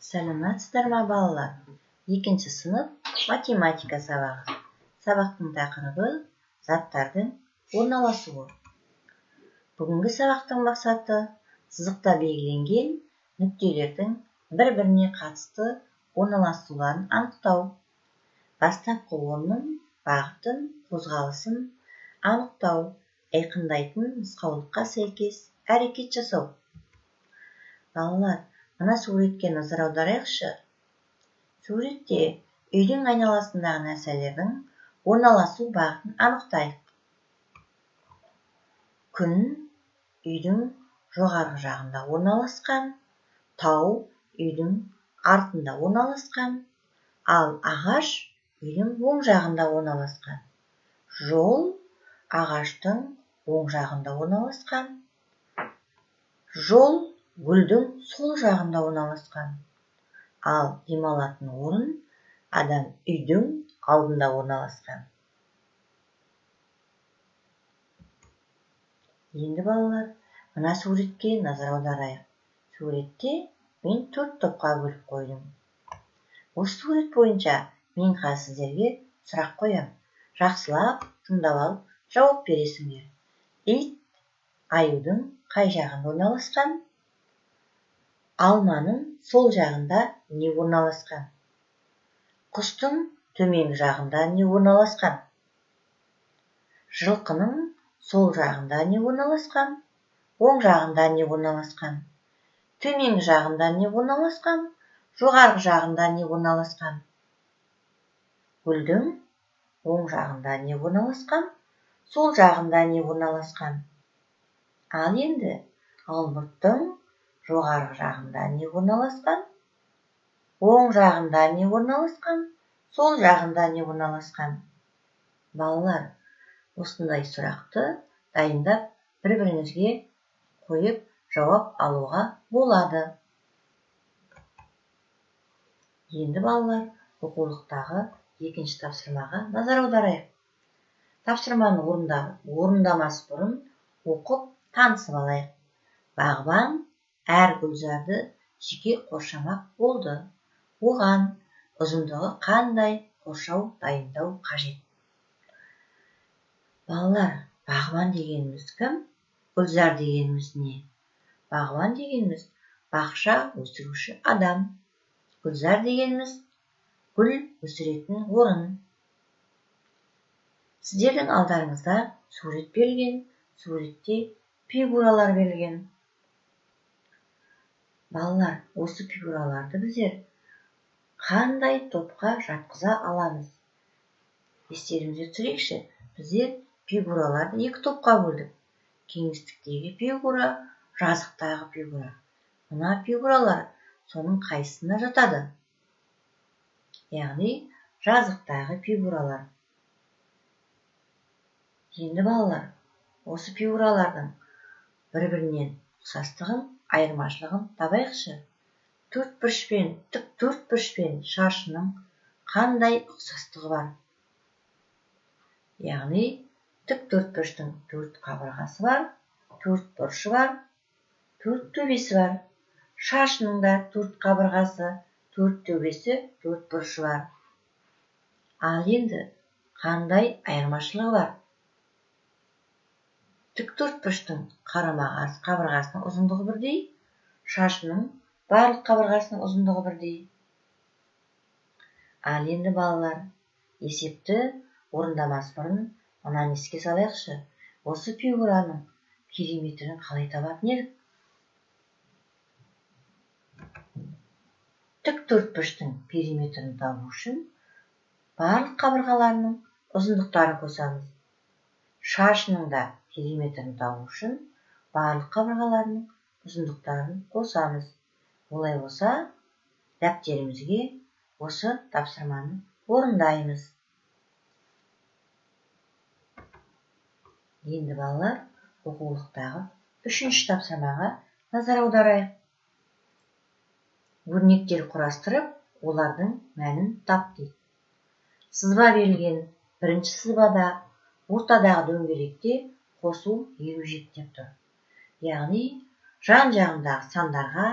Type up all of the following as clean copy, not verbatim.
Сәлеметсіздер ма балалар? Екінші сынып математика сабағы. Сабақтың тақырыбы заттардың орналасуы. Бүгінгі сабақтың мақсаты сызықта белгіленген нүктелердің бір-біріне қатысты орналасуларын анықтау. Бастапқы орнын, бағытын, қозғалысын анықтау, айқындайтын нұсқаулыққа сәйкес әрекет жасау. Балалар, мына суретке назар аударайықшы. Суретте үйдің айналасындағы нәрселердің орналасу бағытын анықтайық. Күн үйдің жоғарғы жағында орналасқан, тау үйдің артында орналасқан, ал ағаш үйдің оң жағында орналасқан. Жол ағаштың оң жағында орналасқан. Жол гүлдің сол жағында орналасқан. Ал демалатын орын адам үйдің алдында орналасқан. Енді балалар, мына суретке назар аударайық. Суретте мен 4 топқа бөліп қойдым. Осы сурет бойынша мен қазір сіздерге сұрақ қоям. Жақсылап тыңдап алып жауап бересіңдер. Ит аюдың қай жағында орналасқан? Алманың сол жағында не орналасқан? Құстың төменгі жағында не орналасқан? Жылқының сол жағында не орналасқан? Оң жағында не орналасқан? Төменгі жағында не орналасқан? Жоғарғы жағында не орналасқан? Гүлдің оң жағында не орналасқан? Сол жағында не орналасқан? Ал енді алмұрттың жоғарғы жағында не орналасқан? Оң жағында не орналасқан? Сол жағында не орналасқан? Балалар, осындай сұрақты дайындап бір-біріңізге қойып жауап алуға болады. Енді балалар, оқулықтағы екінші тапсырмаға назар аударайық. Тапсырманы орындамас бұрын оқып танысып алайық. Бағбан әр гүлзарды жеке қоршамақ болды. Оған ұзындығы қандай қоршау дайындау қажет? Балалар, бағбан дегеніміз кім? Гүлзар дегеніміз не? Бағбан дегеніміз бақша өсіруші адам. Гүлзар дегеніміз гүл өсіретін орын. Сіздердің алдарыңызда сурет берілген, суретте фигуралар берілген. Балалар, осы фигураларды біздер қандай топқа жатқыза аламыз? Естеріңізге түсірейікші, біздер фигураларды 2 топқа бөлдік. Кеңістіктегі фигура, жазықтағы фигура. Мына фигуралар соның қайсысына жатады? Яғни жазықтағы фигуралар. Енді балалар, осы фигуралардың бір-бірінен ұқсастығын, айырмашылығын табайықшы. Төртбұрышпен шаршының қандай ұқсастығы бар? Яғни тік төртбұрыштың 4 қабырғасы бар, 4 бұрышы бар, 4 төбесі бар. Шашының да 4 қабырғасы, 4 төбесі, 4 бұрышы бар. Ал енді қандай айырмашылығы бар? Тік төртбұрыштың қарама-қарсы қабырғасының ұзындығы бірдей, шашының барлық қабырғасының ұзындығы бірдей. Ал енді балалар, есепті орындамас бұрын мынаны еске салайықшы. Осы фигураның периметрін қалай табатын едік? Тік төртбұрыштың периметрін табу үшін барлық қабырғаларының ұзындықтарын қосамыз. Шашының да периметрін табу үшін барлық қабырғаларының ұзындықтарын қосамыз. Олай болса, дәптерімізге осы тапсырманы орындаймыз. Енді балалар, оқулықтағы 3-ші тапсырмаға назар аударайық. Өрнектер құрастырып, олардың мәнін тап дейді. Сызба берілген. Бірінші сызбада ортадағы дөңгелекте қосу ережеттеп тұр. Яғни жан-жағындағы сандарға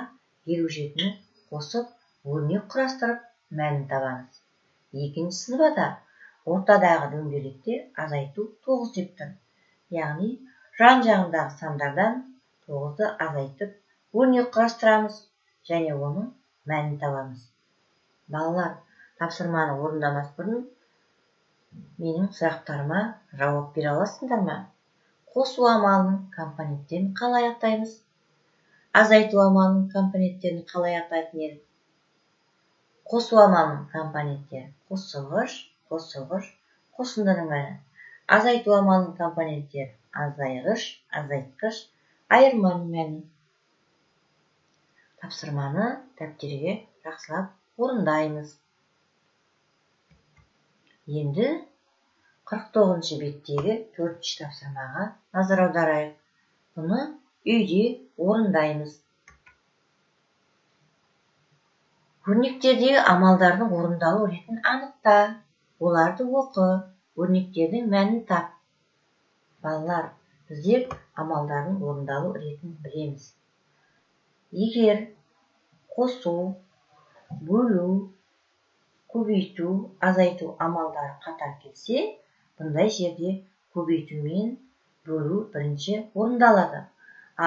ережетіні қосып өрнек құрастырып мәнін табамыз. Екінші сызбада ортадағы дөңгелекте азайту 9 деп тұр. Яғни жан-жағындағы сандардан 9-ды азайтып өрнек құрастырамыз және оның мәнін табамыз. Балалар, тапсырманы орындамас бұрын менің сұрақтарыма жауап бере аласыңдар ма? Қосу амалының компоненттерін қалай атаймыз? Азайту амалының компоненттерін қалай атайтын едік? Қосу амалының компоненттері қосылғыш, қосындының мәні. Азайту амалының компоненттері азайғыш, азайтқыш, айырманың мәні. Тапсырманы дәптерге жақсылап орындаймыз. Енді 49-шы беттегі 4-ші тапсырмаға назар аударайық. Бұны үйде орындаймыз. Өрнектердегі амалдардың орындалу ретін анықта. Оларды оқы, өрнектердің мәнін тап. Балалар, біздер амалдардың орындалу ретін білеміз. Егер қосу, бөлу, көбейту, азайту амалдары қатар келсе, бұндай жерде көбейту мен бөлу бірінші орындалады.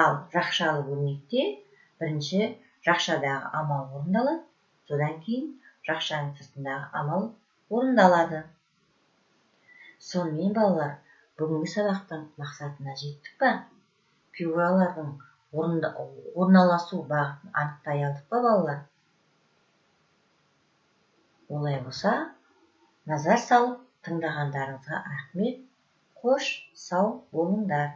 Ал жақшалы өрнекте бірінші жақшадағы амал орындалады, содан кейін жақшаның сыртындағы амал орындалады. Сонымен балалар, бүгінгі сабақтың мақсатына жеттік па? Фигуралардың орналасу бағытын анықтай алдық па балалар? Олай болса, назар салып тыңдағандарыңызға рахмет. Қош, сау болыңдар.